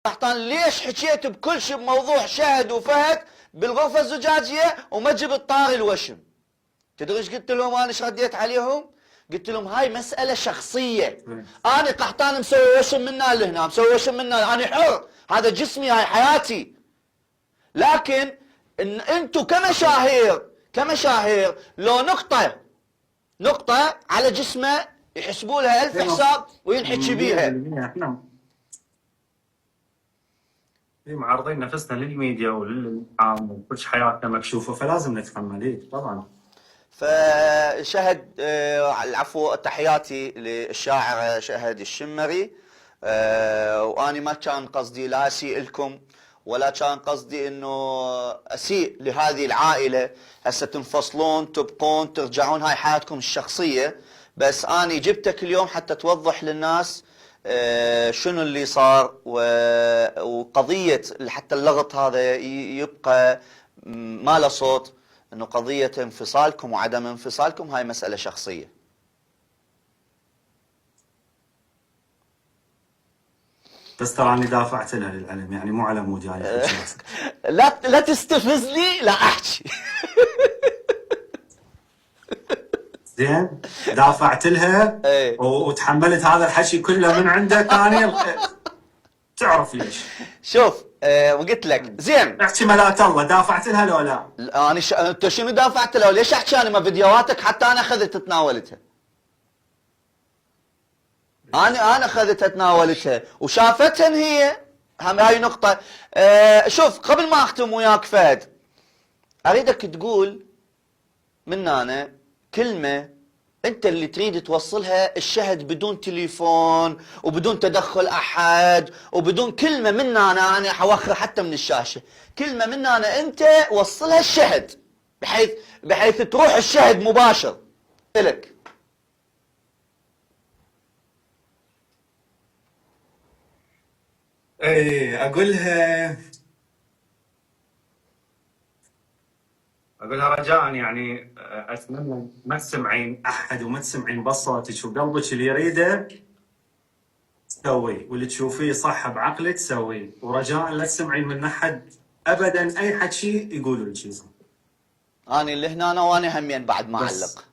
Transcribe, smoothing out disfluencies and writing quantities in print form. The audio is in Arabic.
قحطان ليش حكيت بكل شيء بموضوع شهد وفهد بالغرفة الزجاجية وما جبت طاري الوشم؟ تدري ايش قلت لهم انا؟ ايش رديت عليهم؟ قلت لهم هاي مسألة شخصية. انا قحطان مسوي وشم منا لهنا، مسوي وشم منا، انا حر، هذا جسمي، هاي حياتي. لكن ان انتم كمشاهير لو نقطة على جسمه يحسبوا لها 1000 حساب وينحكي بيها. معرضين نفسنا للميديا وللعام وكل حياتنا مكشوفه، فلازم نتحمل. إيه طبعا. فشهد العفو، تحياتي للشاعر شهد الشمري. واني ما كان قصدي لا اسيء لكم ولا كان قصدي انه اسيء لهذه العائله. هسه تنفصلون، تبقون، ترجعون، هاي حياتكم الشخصيه. بس اني جبتك اليوم حتى توضح للناس شنو اللي صار، وقضيه حتى اللغط هذا يبقى ما له صوت، انه قضيه انفصالكم وعدم انفصالكم هاي مساله شخصيه. بس ترى اني دافعت لها للعلم، يعني مو على مود يعني. لا تستفزني، لا احكي. زين، دافعت لها وتحملت هذا الحكي كله من عندك. انا تعرف ليش؟ شوف وقلت لك زين احكي ملات الله، دافعت لها لو لا؟ انا انت شنو دافعت لها؟ ليش احكي انا؟ ما فيديوهاتك حتى انا اخذت تناولتها. انا اخذتها تناولتها وشافتها إن هي هم. هاي نقطة. شوف، قبل ما اختم وياك فهد، اريدك تقول من أنا كلمة انت اللي تريد توصلها الشهد بدون تليفون وبدون تدخل احد وبدون كلمة من انا حوخر حتى من الشاشة. كلمة من انا انت وصلها الشهد بحيث تروح الشهد مباشر لك. ايه اقولها رجاء، يعني اتمنى ما تسمعين احد وما تسمعين بصوتك وقلبك اللي يريده سوي، واللي تشوفيه صح بعقلك سويه، ورجاء لا تسمعين من احد ابدا اي حكي يقولوا لك. اني اللي هنا وانا همين بعد ما اعلق.